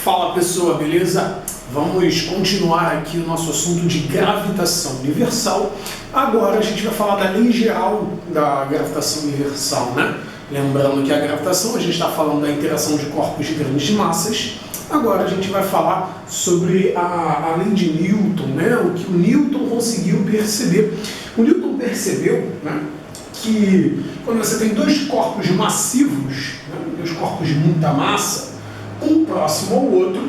Fala pessoa, beleza? Vamos continuar aqui o nosso assunto de gravitação universal. Agora a gente vai falar da lei geral da gravitação universal, né? Lembrando que a gravitação, a gente está falando da interação de corpos de grandes massas. Agora a gente vai falar sobre a lei de Newton, né? O que o Newton conseguiu perceber. O Newton percebeu, né, que quando você tem dois corpos massivos, né, dois corpos de muita massa, um próximo ao outro,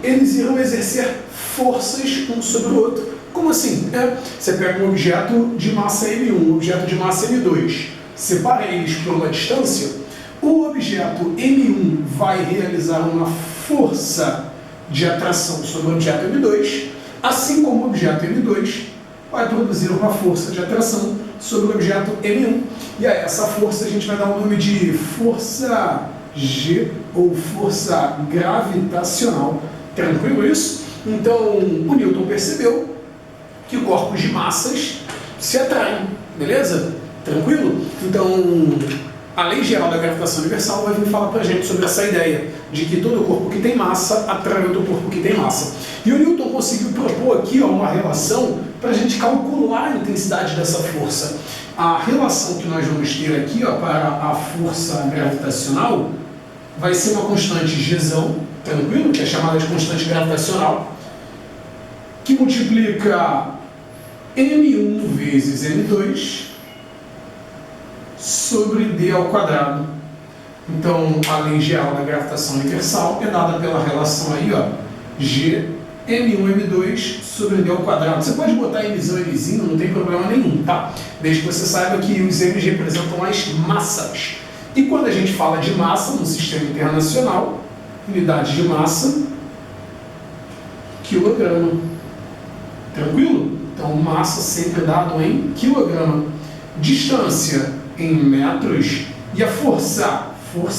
eles irão exercer forças um sobre o outro. Como assim? Você pega um objeto de massa M1, um objeto de massa M2, separa eles por uma distância, o objeto M1 vai realizar uma força de atração sobre o objeto M2, assim como o objeto M2 vai produzir uma força de atração sobre o objeto M1. E a essa força a gente vai dar o nome de força G ou força gravitacional. Tranquilo isso? Então, o Newton percebeu que corpos de massas se atraem, beleza? Tranquilo? Então, a lei geral da gravitação universal vai vir falar pra gente sobre essa ideia de que todo corpo que tem massa atrai outro corpo que tem massa. E o Newton conseguiu propor aqui uma relação para a gente calcular a intensidade dessa força. A relação que nós vamos ter aqui para a força gravitacional vai ser uma constante Gzão, tranquilo? Que é chamada de constante gravitacional, que multiplica M1 vezes M2 sobre D ao quadrado. Então, a lei geral da gravitação universal é dada pela relação aí, G, M1, M2 sobre D ao quadrado. Você pode botar Mzão e Mzinho, não tem problema nenhum, tá? Desde que você saiba que os M's representam as massas. E quando a gente fala de massa no sistema internacional, unidade de massa, quilograma. Tranquilo? Então, massa sempre dado em quilograma. Distância em metros e a força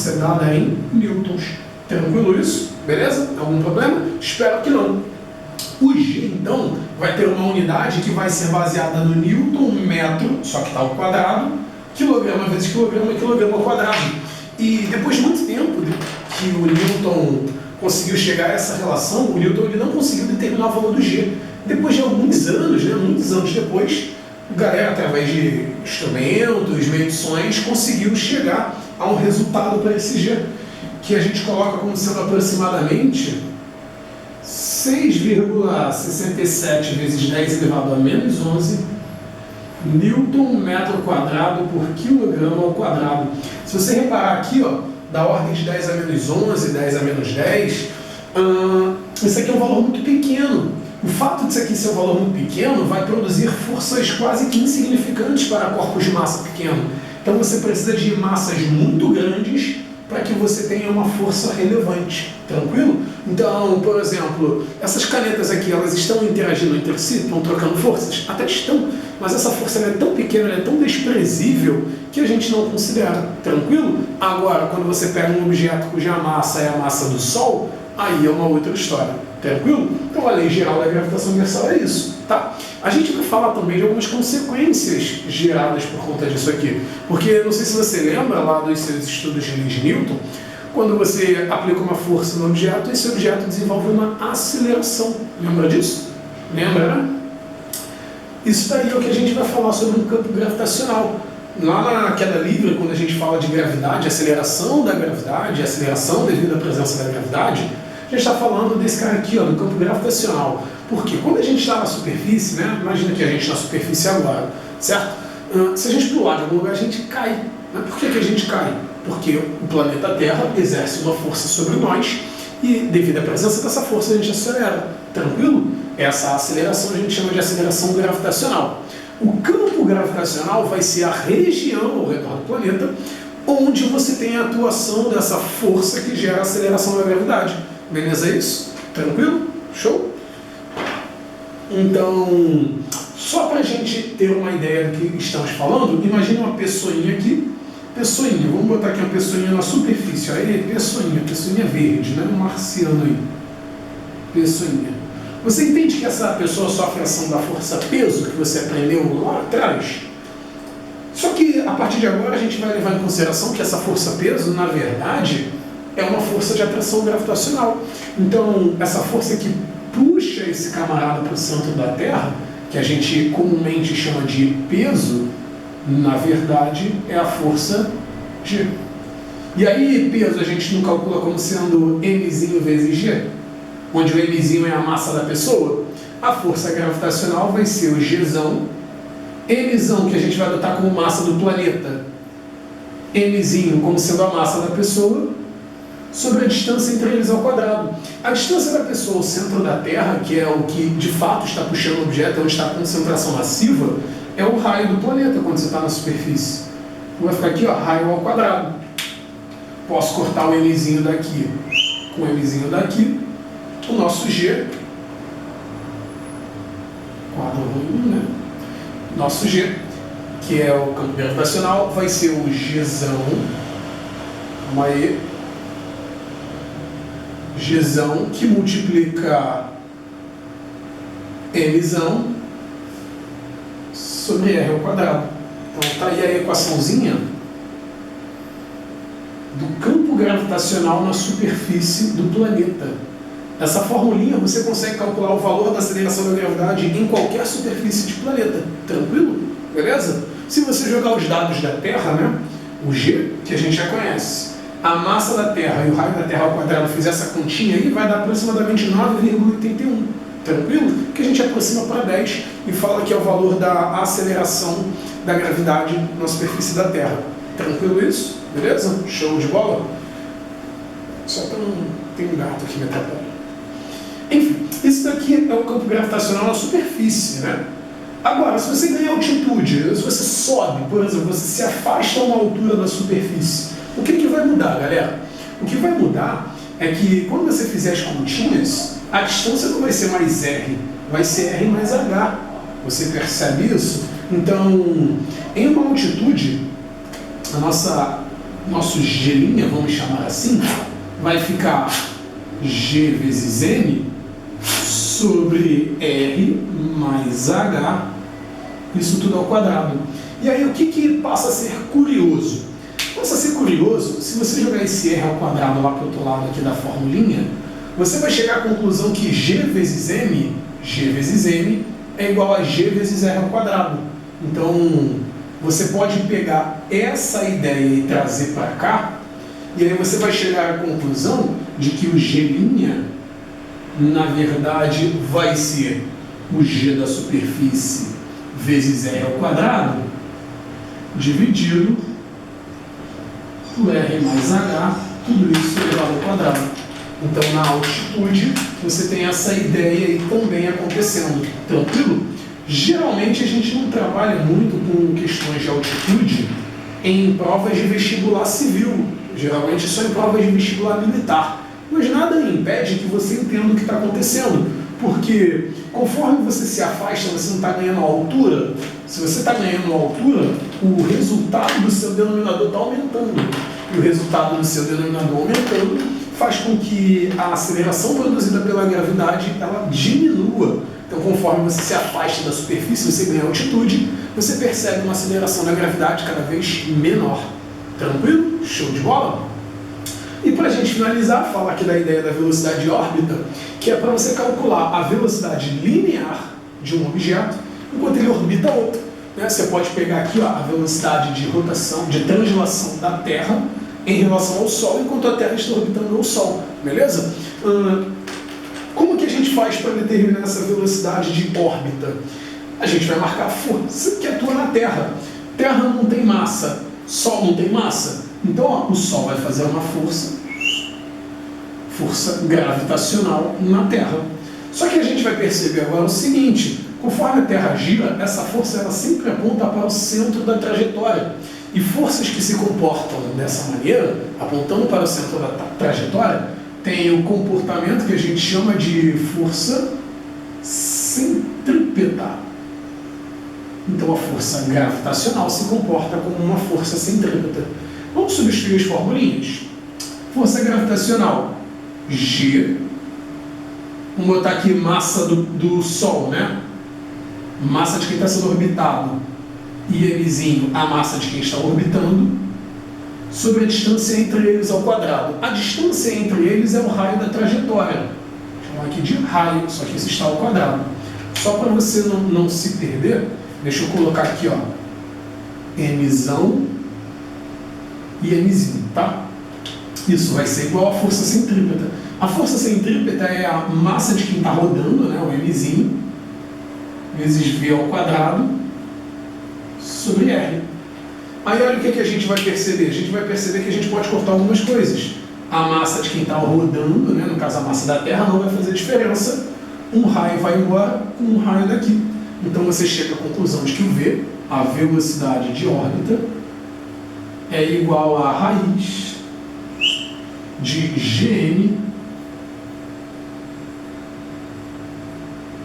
é dada em newtons. Tranquilo isso? Beleza? Algum problema? Espero que não. O G, então, vai ter uma unidade que vai ser baseada no newton metro, só que está ao quadrado, quilograma vezes quilograma, quilograma ao quadrado. E depois de muito tempo que o Newton conseguiu chegar a essa relação, o Newton ele não conseguiu determinar o valor do G. Depois de alguns anos, né, muitos anos depois, a galera, através de instrumentos, medições, conseguiu chegar a um resultado para esse G, que a gente coloca como sendo aproximadamente 6,67 vezes 10 elevado a menos 11 Newton metro quadrado por quilograma ao quadrado. Se você reparar aqui, da ordem de 10 a menos 11, 10 a menos 10, isso aqui é um valor muito pequeno. O fato disso aqui ser um valor muito pequeno vai produzir forças quase que insignificantes para corpos de massa pequeno. Então você precisa de massas muito grandes para que você tenha uma força relevante. Tranquilo? Então, por exemplo, essas canetas aqui, elas estão interagindo entre si, estão trocando forças? Até estão, mas essa força é tão pequena, é tão desprezível que a gente não considera. Tranquilo? Agora, quando você pega um objeto cuja massa é a massa do Sol, aí é uma outra história. Tranquilo? Então a lei geral da gravitação universal é isso, tá? A gente vai falar também de algumas consequências geradas por conta disso aqui. Porque, não sei se você lembra lá dos seus estudos de lei de Newton, quando você aplica uma força no objeto, esse objeto desenvolve uma aceleração. Lembra disso? Lembra, né? Isso daí é o que a gente vai falar sobre um campo gravitacional. Lá na queda livre, quando a gente fala de gravidade, aceleração da gravidade, aceleração devido à presença da gravidade, a gente está falando desse cara aqui, do campo gravitacional. Porque quando a gente está na superfície, né, imagina que a gente está na superfície agora, certo? Se a gente pular de algum lugar, a gente cai. Mas por que a gente cai? Porque o planeta Terra exerce uma força sobre nós e, devido à presença dessa força, a gente acelera. Tranquilo? Essa aceleração a gente chama de aceleração gravitacional. O campo gravitacional vai ser a região ao redor do planeta onde você tem a atuação dessa força que gera a aceleração da gravidade. Beleza isso? Tranquilo? Show? Então, só para a gente ter uma ideia do que estamos falando, imagine uma pessoinha aqui. Pessoinha, vamos botar aqui uma pessoinha na superfície. Aí, pessoinha verde, né? Um marciano aí. Pessoinha. Você entende que essa pessoa sofre a ação da força-peso que você aprendeu lá atrás? Só que, a partir de agora, a gente vai levar em consideração que essa força-peso, na verdade, é uma força de atração gravitacional. Então, essa força que puxa esse camarada para o centro da Terra, que a gente comumente chama de peso, na verdade é a força G. E aí, peso a gente não calcula como sendo mzinho vezes G, onde o mzinho é a massa da pessoa. A força gravitacional vai ser o Gzão, mzão que a gente vai adotar como massa do planeta, mzinho como sendo a massa da pessoa, sobre a distância entre eles ao quadrado. A distância da pessoa ao centro da Terra, que é o que de fato está puxando o objeto, onde está a concentração massiva, é o raio do planeta quando você está na superfície. Então vai ficar aqui, ó, raio ao quadrado. Posso cortar o mzinho daqui com o mzinho daqui. O nosso G, quadro ruim, né? Nosso G, que é o campo gravitacional, vai ser o Gzão, calma aí, Gzão que multiplica mzão sobre r ao quadrado. Então está aí a equaçãozinha do campo gravitacional na superfície do planeta. Essa formulinha você consegue calcular o valor da aceleração da gravidade em qualquer superfície de planeta. Tranquilo? Beleza? Se você jogar os dados da Terra, né, o G, que a gente já conhece, a massa da Terra e o raio da Terra ao quadrado, fizer essa continha aí, vai dar aproximadamente 9,81. Tranquilo? Que a gente aproxima para 10 e fala que é o valor da aceleração da gravidade na superfície da Terra. Tranquilo isso? Beleza? Show de bola? Só que tem um gato aqui me atrapalha. Enfim, isso daqui é o campo gravitacional na superfície, né? Agora, se você ganha altitude, se você sobe, por exemplo, você se afasta a uma altura da superfície, o que vai mudar, galera? O que vai mudar é que quando você fizer as continhas, a distância não vai ser mais R, vai ser R mais H. Você percebe isso? Então, em uma altitude, nosso G', vamos chamar assim, vai ficar G vezes M sobre R mais H, isso tudo ao quadrado. E aí o que passa a ser curioso? Passa a ser curioso, se você jogar esse R ao quadrado lá para o outro lado aqui da formulinha, você vai chegar à conclusão que G vezes M é igual a G vezes R ao quadrado. Então, você pode pegar essa ideia e trazer para cá, e aí você vai chegar à conclusão de que o G', na verdade, vai ser o G da superfície vezes R ao quadrado, dividido por R mais H, tudo isso elevado ao quadrado. Então, na altitude, você tem essa ideia aí também acontecendo. Tranquilo? Geralmente, a gente não trabalha muito com questões de altitude em provas de vestibular civil. Geralmente, só em provas de vestibular militar. Mas nada impede que você entenda o que está acontecendo. Porque, conforme você se afasta, você não está ganhando altura. Se você está ganhando altura, o resultado do seu denominador está aumentando. E o resultado do seu denominador aumentando faz com que a aceleração produzida pela gravidade ela diminua. Então, conforme você se afasta da superfície, você ganha altitude, você percebe uma aceleração da gravidade cada vez menor. Tranquilo? Show de bola? E para a gente finalizar, falar aqui da ideia da velocidade de órbita, que é para você calcular a velocidade linear de um objeto enquanto ele orbita outro. Né? Você pode pegar aqui ó, a velocidade de rotação, de translação da Terra em relação ao Sol, enquanto a Terra está orbitando o Sol. Beleza? Como que a gente faz para determinar essa velocidade de órbita? A gente vai marcar a força que atua na Terra. Terra não tem massa, Sol não tem massa. Então, ó, o Sol vai fazer uma força gravitacional na Terra. Só que a gente vai perceber agora o seguinte, conforme a Terra gira, essa força ela sempre aponta para o centro da trajetória. E forças que se comportam dessa maneira, apontando para o centro da trajetória, tem o comportamento que a gente chama de força centrípeta. Então a força gravitacional se comporta como uma força centrípeta. Vamos substituir as formulinhas. Força gravitacional, G. Vamos botar aqui massa do Sol, né? Massa de quem está sendo orbitado. E mzinho, a massa de quem está orbitando, sobre a distância entre eles ao quadrado. A distância entre eles é o raio da trajetória. Vou chamar aqui de raio, só que esse está ao quadrado. Só para você não se perder, deixa eu colocar aqui, ó, Mzão e Mzinho, tá? Isso vai ser igual à força centrípeta. A força centrípeta é a massa de quem está rodando, né, o Mzinho, vezes V ao quadrado, sobre R. Aí olha o que a gente vai perceber. A gente vai perceber que a gente pode cortar algumas coisas. A massa de quem está rodando, né, no caso a massa da Terra, não vai fazer diferença. Um raio vai embora com um raio daqui. Então você chega à conclusão de que o V, a velocidade de órbita, é igual a raiz de Gm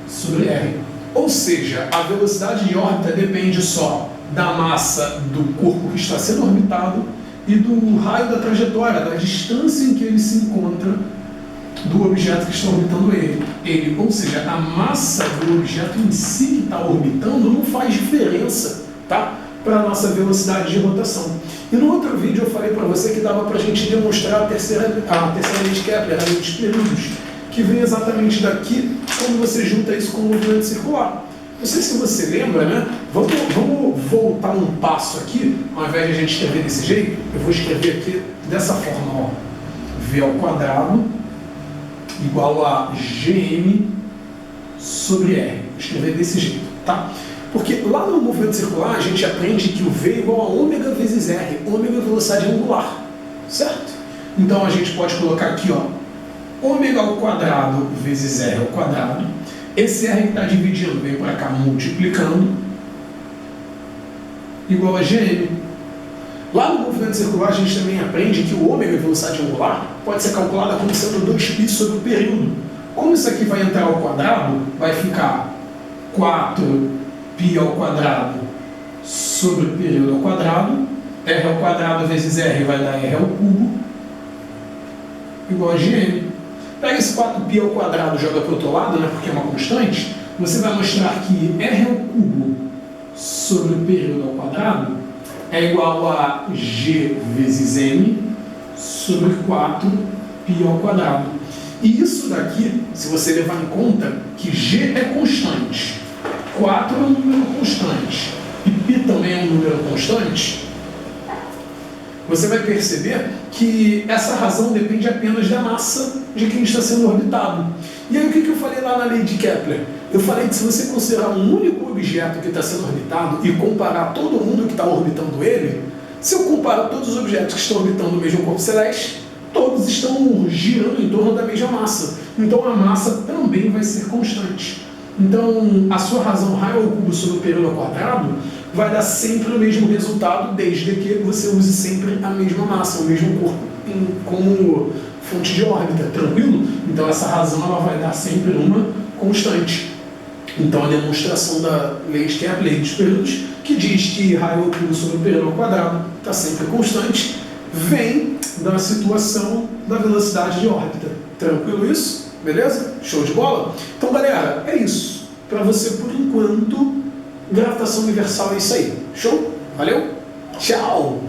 sobre R. Ou seja, a velocidade de órbita depende só da massa do corpo que está sendo orbitado e do raio da trajetória, da distância em que ele se encontra do objeto que está orbitando ele. Ou seja, a massa do objeto em si que está orbitando não faz diferença, tá, para a nossa velocidade de rotação. E no outro vídeo eu falei para você que dava para a gente demonstrar a terceira lei de Kepler, a lei dos períodos, que vem exatamente daqui quando você junta isso com o movimento circular. Não sei se você lembra, né? Vamos voltar um passo aqui, ao invés de a gente escrever desse jeito, eu vou escrever aqui dessa forma, ó. V ao quadrado igual a Gm sobre R. Vou escrever desse jeito, tá? Porque lá no movimento circular a gente aprende que o V é igual a ômega vezes R, ômega é velocidade angular, certo? Então a gente pode colocar aqui, ó, ômega ao quadrado vezes R ao quadrado. Esse R que está dividindo vem para cá multiplicando, igual a Gm. Lá no movimento circular a gente também aprende que o ômega, velocidade angular, pode ser calculada como sendo 2π sobre o período. Como isso aqui vai entrar ao quadrado, vai ficar 4π ao quadrado sobre o período ao quadrado. R ao quadrado vezes R vai dar R ao cubo, igual a Gm. Pega esse 4π ao quadrado e joga para o outro lado, né, porque é uma constante, você vai mostrar que R ao cubo sobre o período ao quadrado é igual a G vezes M sobre 4π ao quadrado. E isso daqui, se você levar em conta que G é constante, 4 é um número constante e π também é um número constante, você vai perceber que essa razão depende apenas da massa de quem está sendo orbitado. E aí o que eu falei lá na lei de Kepler? Eu falei que se você considerar um único objeto que está sendo orbitado e comparar todo mundo que está orbitando ele, se eu comparo todos os objetos que estão orbitando o mesmo corpo celeste, todos estão girando em torno da mesma massa. Então a massa também vai ser constante. Então a sua razão raio ao cubo sobre o período ao quadrado vai dar sempre o mesmo resultado, desde que você use sempre a mesma massa, o mesmo corpo como fonte de órbita, tranquilo? Então essa razão ela vai dar sempre uma constante. Então a demonstração da lei de Kepler, lei dos períodos, que diz que raio ao cubo sobre o período ao quadrado está sempre constante, vem da situação da velocidade de órbita. Tranquilo isso? Beleza? Show de bola? Então galera, é isso. Para você por enquanto, gravitação universal é isso aí. Show? Valeu? Tchau!